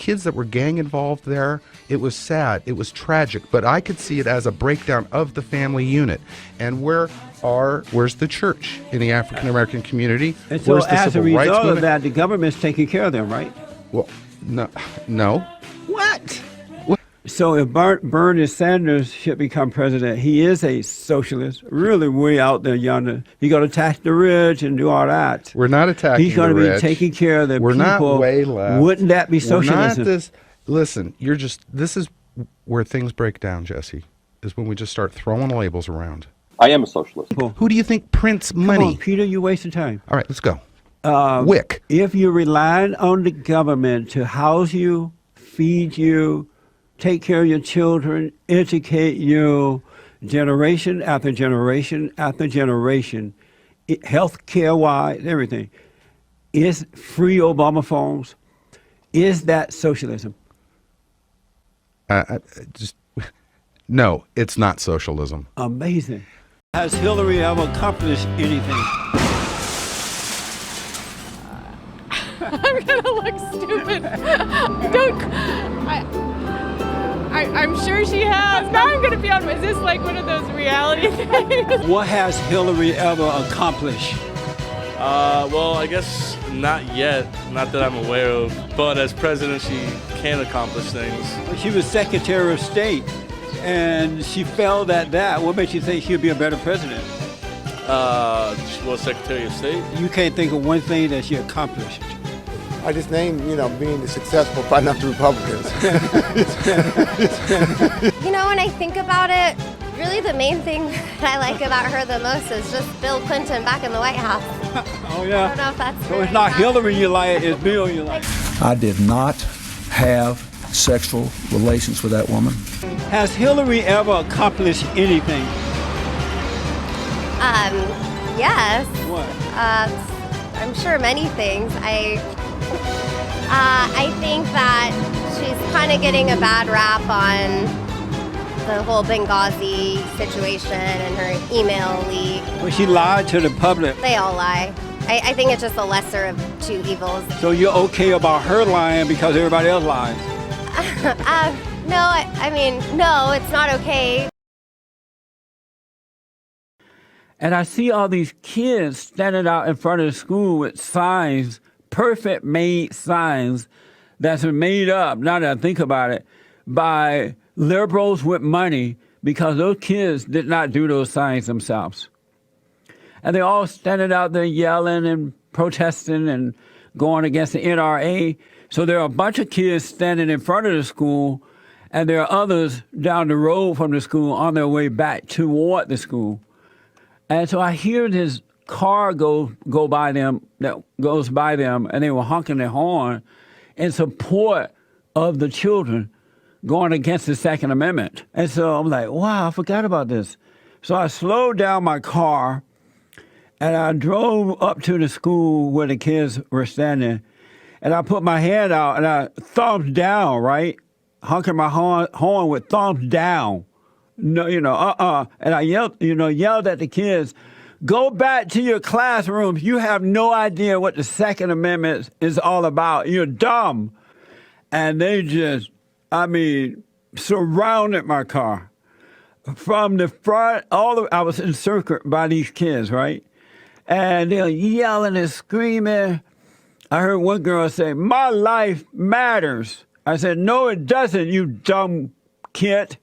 kids that were gang involved there, it was sad, it was tragic, but I could see it as a breakdown of the family unit. And where's the church in the African American community? And so Where's the as a civil rights result of movement? that, the government's taking care of them, right? Well, no. What? So if Bernie Sanders should become president, he is a socialist, really way out there yonder. He's going to tax the rich and do all that. We're not attacking He's going the to be rich. taking care of the We're people. not way left. Wouldn't that be socialism? Listen, this is where things break down, Jesse, is when we just start throwing labels around. I am a socialist. Who do you think prints money? Come on, Peter, you're wasting time. All right, let's go. Wick. If you're relying on the government to house you, feed you, take care of your children, educate you, generation after generation after generation, health care-wise, everything, is free Obama phones, is that socialism? No, it's not socialism. Amazing. Has Hillary ever accomplished anything? I'm gonna look stupid. I'm sure she has. Now I'm gonna be on. Is this like one of those reality things? What has Hillary ever accomplished? Well, I guess not yet. Not that I'm aware of. But as president, she can accomplish things. She was Secretary of State, and she failed at that. What makes you think she'll be a better president? She was Secretary of State. You can't think of one thing that she accomplished. I just named, being successful fighting up the Republicans. When I think about it, really the main thing that I like about her the most is just Bill Clinton back in the White House. Oh, yeah. I don't know if that's So it's not Hillary you like, it's Bill you like. I did not have sexual relations with that woman. Has Hillary ever accomplished anything? Yes. What? I'm sure many things. I think that she's kind of getting a bad rap on the whole Benghazi situation and her email leak. Well, she lied to the public. They all lie. I think it's just a lesser of two evils. So you're okay about her lying because everybody else lies? No, no, it's not okay. And I see all these kids standing out in front of the school with signs, perfect made signs that's been made up, now that I think about it, by liberals with money because those kids did not do those signs themselves. And they're all standing out there yelling and protesting and going against the NRA. So there are a bunch of kids standing in front of the school, and there are others down the road from the school on their way back toward the school. And so I hear this car goes by them, and they were honking their horn in support of the children going against the Second Amendment. And so I'm like, wow, I forgot about this. So I slowed down my car, and I drove up to the school where the kids were standing, and I put my hand out, and I thumbs down, right? Honking my horn with thumbs down. No, and I yelled at the kids, go back to your classrooms. You have no idea what the Second Amendment is all about. You're dumb. And they just, surrounded my car. From the front, I was encircled by these kids, right? And they're yelling and screaming. I heard one girl say, my life matters. I said, no, it doesn't, you dumb kid.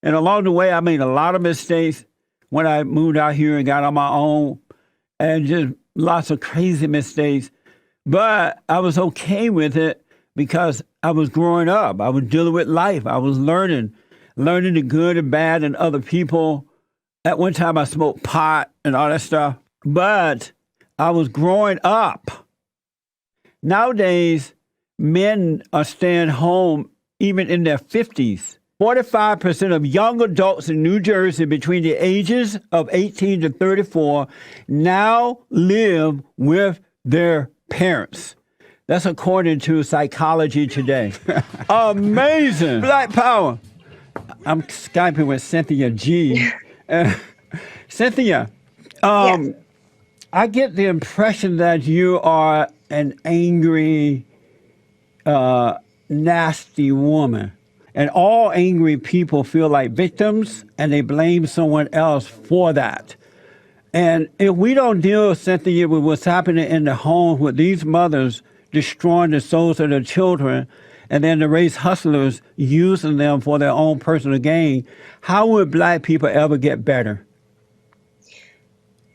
And along the way, I made a lot of mistakes when I moved out here and got on my own, and just lots of crazy mistakes. But I was okay with it because I was growing up. I was dealing with life. I was learning the good and bad in other people. At one time, I smoked pot and all that stuff. But I was growing up. Nowadays, men are staying home even in their 50s. 45% of young adults in New Jersey between the ages of 18 to 34 now live with their parents. That's according to Psychology Today. Amazing. Black power. I'm Skyping with Cynthia G. Cynthia, Yes. I get the impression that you are an angry nasty woman. And all angry people feel like victims and they blame someone else for that. And if we don't deal, Cynthia, with what's happening in the home with these mothers destroying the souls of their children and then the race hustlers using them for their own personal gain, how would black people ever get better?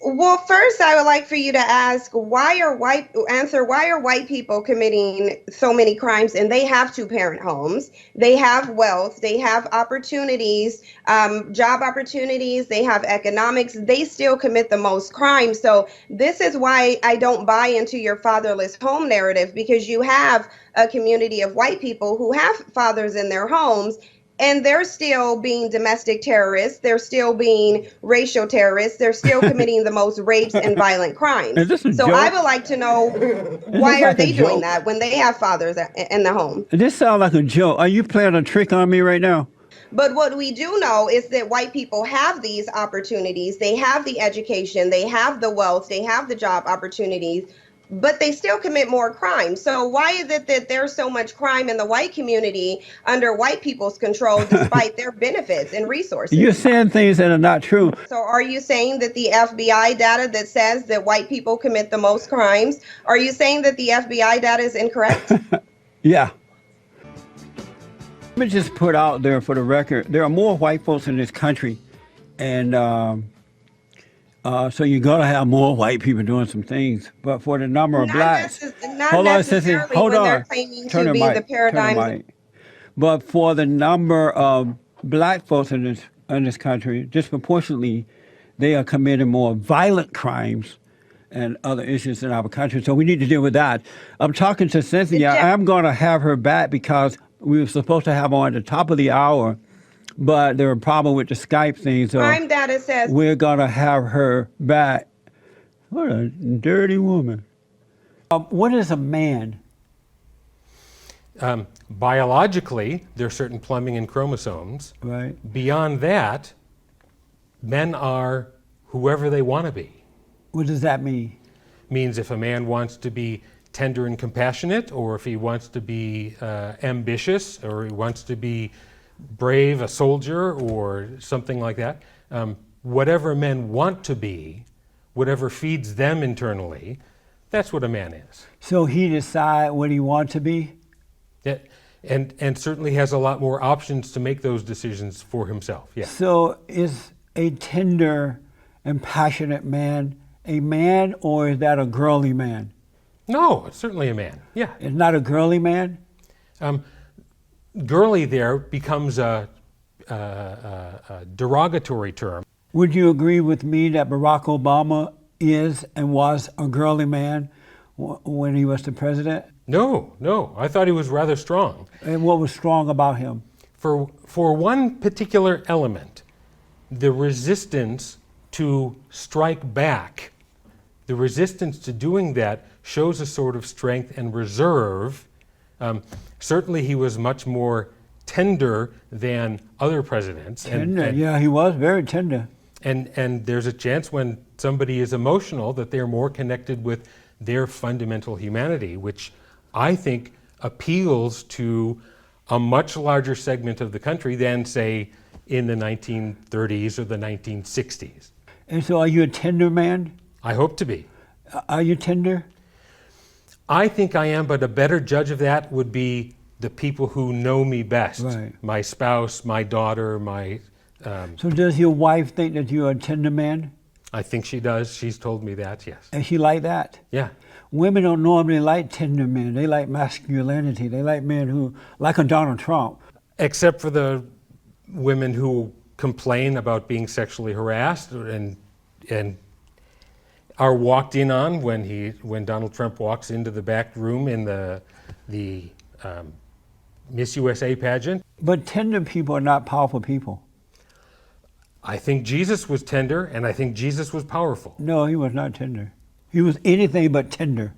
Well, first, I would like for you to ask why are white people committing so many crimes? And they have two-parent homes, they have wealth, they have opportunities, job opportunities, they have economics. They still commit the most crimes. So this is why I don't buy into your fatherless home narrative, because you have a community of white people who have fathers in their homes. And they're still being domestic terrorists. They're still being racial terrorists. They're still committing the most rapes and violent crimes. So I would like to know, why are they doing that when they have fathers in the home? This sounds like a joke. Are you playing a trick on me right now? But what we do know is that white people have these opportunities. They have the education. They have the wealth. They have the job opportunities. But they still commit more crime. So why is it that there's so much crime in the white community under white people's control despite their benefits and resources? You're saying things that are not true. So are you saying that the FBI data that says that white people commit the most crimes, are you saying that the FBI data is incorrect? Yeah. Let me just put out there for the record, there are more white folks in this country. And so you're going to have more white people doing some things. But for the number of blacks... Not necessarily when they're claiming to be the paradigm. But for the number of black folks in this country, disproportionately, they are committing more violent crimes and other issues in our country. So we need to deal with that. I'm talking to Cynthia. I'm going to have her back because we were supposed to have her at the top of the hour. But there were a problem with the Skype thing, so crime data says we're going to have her back. What a dirty woman. What is a man? Biologically, there are certain plumbing and chromosomes. Right. Beyond that, men are whoever they want to be. What does that mean? Means if a man wants to be tender and compassionate, or if he wants to be ambitious, or he wants to be brave, a soldier, or something like that. Whatever men want to be, whatever feeds them internally, that's what a man is. So he decides what he wants to be? Yeah, and certainly has a lot more options to make those decisions for himself, yeah. So is a tender and passionate man a man, or is that a girly man? No, it's certainly a man, yeah. It's not a girly man? Girly there becomes a derogatory term. Would you agree with me that Barack Obama is and was a girly man when he was the president? No. I thought he was rather strong. And what was strong about him? For one particular element, the resistance to strike back, the resistance to doing that shows a sort of strength and reserve. Certainly he was much more tender than other presidents. Tender, yeah, he was very tender. And there's a chance when somebody is emotional that they're more connected with their fundamental humanity, which I think appeals to a much larger segment of the country than, say, in the 1930s or the 1960s. And so are you a tender man? I hope to be. Are you tender? I think I am, but a better judge of that would be the people who know me best. Right. My spouse, my daughter, my... So does your wife think that you're a tender man? I think she does. She's told me that, yes. And she like that? Yeah. Women don't normally like tender men. They like masculinity. They like men who, like a Donald Trump. Except for the women who complain about being sexually harassed and are walked in on when Donald Trump walks into the back room in the Miss USA pageant. But tender people are not powerful people. I think Jesus was tender, and I think Jesus was powerful. No, he was not tender. He was anything but tender.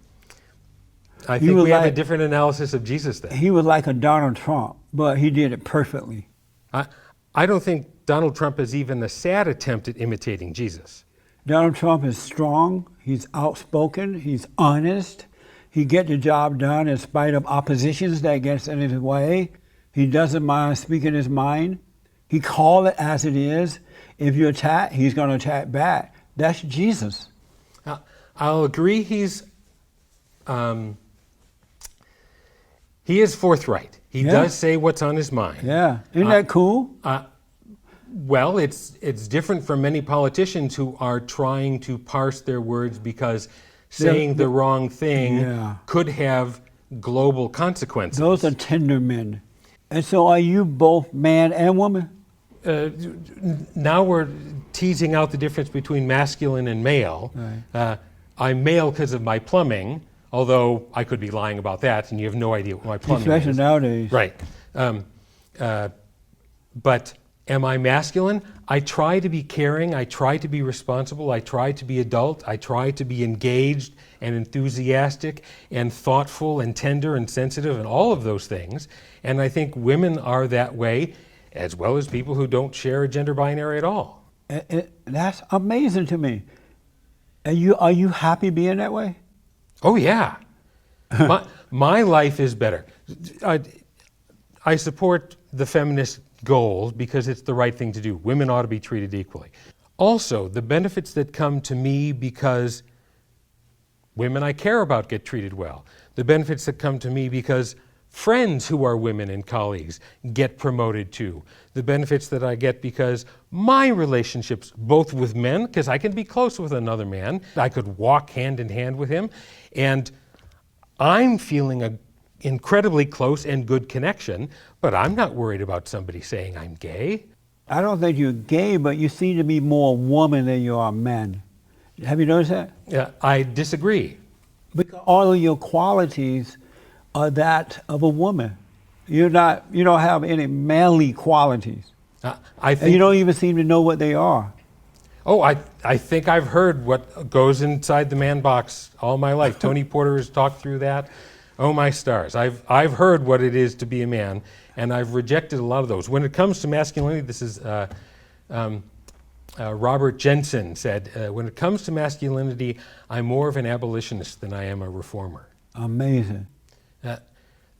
I think we have a different analysis of Jesus then. He was like a Donald Trump, but he did it perfectly. I don't think Donald Trump is even a sad attempt at imitating Jesus. Donald Trump is strong, he's outspoken, he's honest, He get the job done in spite of oppositions that gets in his way. He doesn't mind speaking his mind. He call it as it is. If you attack, he's going to attack back. That's Jesus. I'll agree he is forthright. He does say what's on his mind. Yeah. Isn't that cool? Well, it's different from many politicians who are trying to parse their words because saying the wrong thing could have global consequences. Those are tender men. And so are you both man and woman? Now we're teasing out the difference between masculine and male. Right. I'm male because of my plumbing, although I could be lying about that, and you have no idea what my plumbing Especially is. nowadays. Right. But am I masculine? I try to be caring. I try to be responsible. I try to be adult. I try to be engaged and enthusiastic and thoughtful and tender and sensitive and all of those things. And I think women are that way, as well as people who don't share a gender binary at all. That's amazing to me. And are you happy being that way? Oh, yeah. My life is better. I support the feminist goals because it's the right thing to do. Women ought to be treated equally. Also, the benefits that come to me because women I care about get treated well. The benefits that come to me because friends who are women and colleagues get promoted too. The benefits that I get because my relationships, both with men, because I can be close with another man, I could walk hand in hand with him, and I'm feeling an incredibly close and good connection, but I'm not worried about somebody saying I'm gay. I don't think you're gay, but you seem to be more woman than you are man. Have you noticed that? Yeah, I disagree. Because all of your qualities are that of a woman. You don't have any manly qualities. And you don't even seem to know what they are. Oh, I think I've heard what goes inside the man box all my life. Tony Porter has talked through that. Oh my stars. I've heard what it is to be a man, and I've rejected a lot of those. When it comes to masculinity, this is Robert Jensen said, when it comes to masculinity, I'm more of an abolitionist than I am a reformer. Amazing.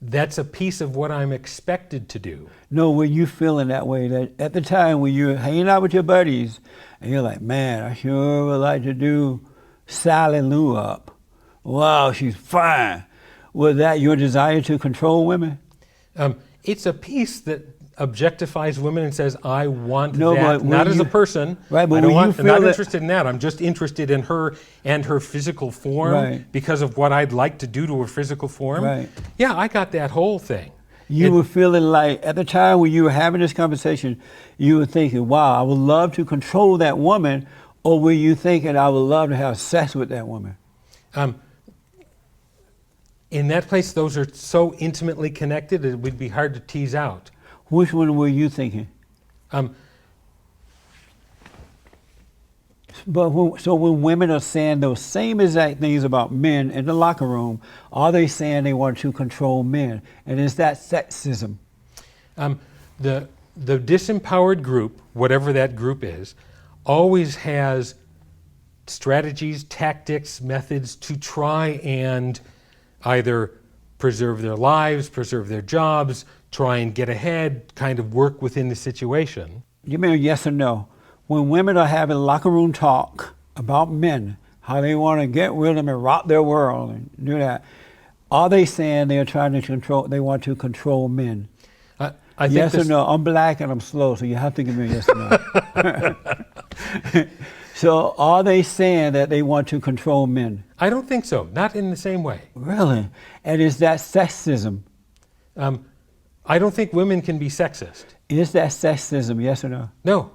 That's a piece of what I'm expected to do. No, were you feeling that way? That at the time when you're hanging out with your buddies, and you're like, man, I sure would like to do Sally Lou up. Wow, she's fine. Was that your desire to control women? It's a piece that objectifies women and says, I want No, that, but not will as a you- person. Right, but I don't will you want, I'm not feel that- interested in that. I'm just interested in her and her physical form Right. because of what I'd like to do to her physical form. Right. Yeah, I got that whole thing. You were feeling like, at the time when you were having this conversation, you were thinking, wow, I would love to control that woman, or were you thinking, I would love to have sex with that woman? In that place, those are so intimately connected, it would be hard to tease out. Which one were you thinking? So when women are saying those same exact things about men in the locker room, are they saying they want to control men? And is that sexism? The disempowered group, whatever that group is, always has strategies, tactics, methods to try and either preserve their lives, preserve their jobs, try and get ahead, kind of work within the situation. Give me a yes or no. When women are having locker room talk about men, how they want to get rid of them and rock their world and do that, are they saying they are trying to control, they want to control men? I think yes or no? I'm black and I'm slow, so you have to give me a yes or no. So are they saying that they want to control men? I don't think so, not in the same way. Really? And is that sexism? I don't think women can be sexist. Is that sexism, yes or no? No.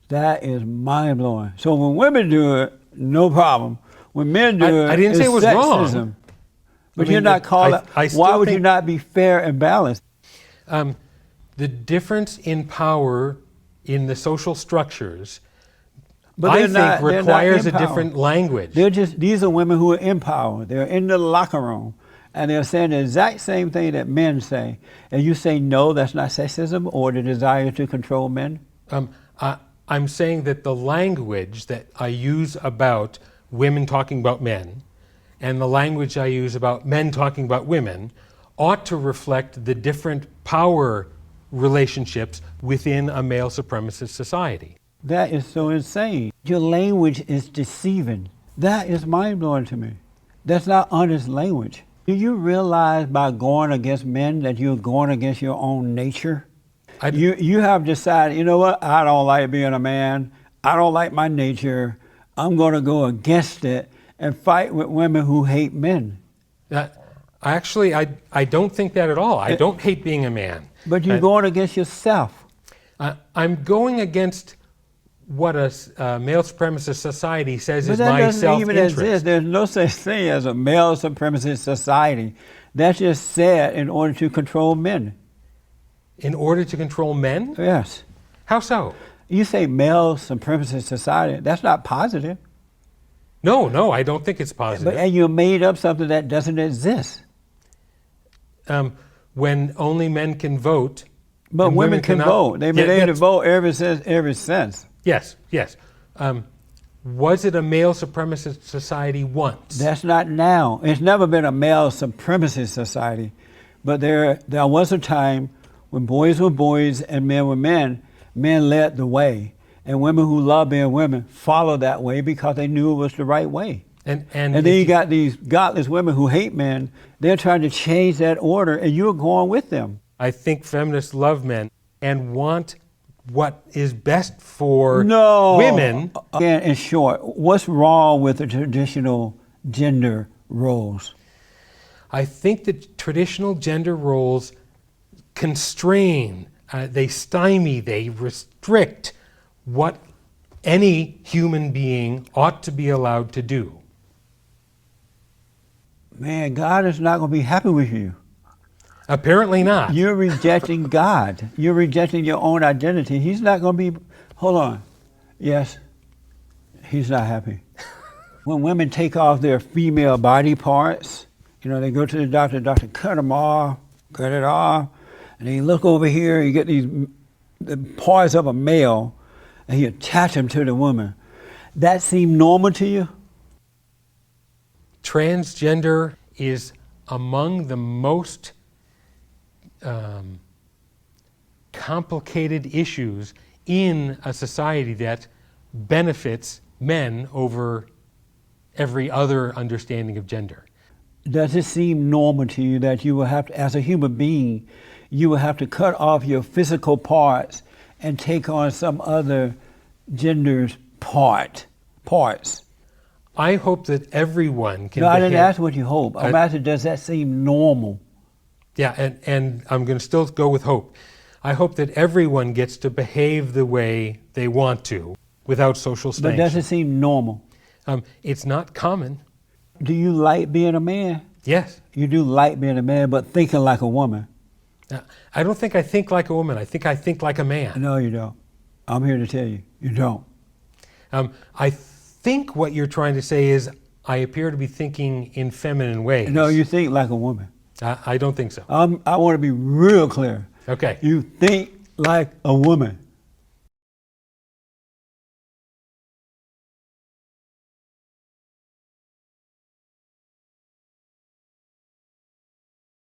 That is mind-blowing. So when women do it, no problem. When men do it, I didn't say it was sexism. wrong. But I mean, you're not calling. I still Why would you think- not be fair and balanced? The difference in power in the social structures, But I they're think, not- they're not requires a in power. different language. These are women who are in power. They're in the locker room. And they're saying the exact same thing that men say. And you say, no, that's not sexism or the desire to control men? I'm saying that the language that I use about women talking about men and the language I use about men talking about women ought to reflect the different power relationships within a male supremacist society. That is so insane. Your language is deceiving. That is mind-blowing to me. That's not honest language. Do you realize by going against men that you're going against your own nature? You have decided, you know what, I don't like being a man. I don't like my nature. I'm going to go against it and fight with women who hate men. Actually, I don't think that at all. I don't hate being a man. But you're going against yourself. I'm going against what a male supremacist society says is my self-interest. But that doesn't even exist. There's no such thing as a male supremacist society. That's just said in order to control men. In order to control men? Yes. How so? You say male supremacist society, that's not positive. No, I don't think it's positive. And you made up something that doesn't exist. When only men can vote. But women can vote. They've been able to vote ever since. Yes. Was it a male supremacist society once? That's not now. It's never been a male supremacist society. But there was a time when boys were boys and men were men. Men led the way. And women who love being women followed that way because they knew it was the right way. And then you got these godless women who hate men. They're trying to change that order, and you're going with them. I think feminists love men and want what is best for women. Again, in short, what's wrong with the traditional gender roles? I think that traditional gender roles constrain, they stymie, they restrict what any human being ought to be allowed to do. Man, God is not going to be happy with you. Apparently not. You're rejecting God. You're rejecting your own identity. He's not going to be, hold on. Yes, he's not happy. When women take off their female body parts, they go to the doctor cut them off, cut it off, and then you look over here, you get the parts of a male, and you attach them to the woman. That seem normal to you? Transgender is among the most complicated issues in a society that benefits men over every other understanding of gender. Does it seem normal to you that you will have to, as a human being, you will have to cut off your physical parts and take on some other gender's parts? I hope that everyone can. No, I didn't ask what you hope. I'm asking, does that seem normal? Yeah, and I'm going to still go with hope. I hope that everyone gets to behave the way they want to without social sanction. But does it seem normal? It's not common. Do you like being a man? Yes. You do like being a man, but thinking like a woman. I don't think I think like a woman. I think like a man. No, you don't. I'm here to tell you, you don't. I think what you're trying to say is I appear to be thinking in feminine ways. No, you think like a woman. I don't think so. I want to be real clear. Okay. You think like a woman.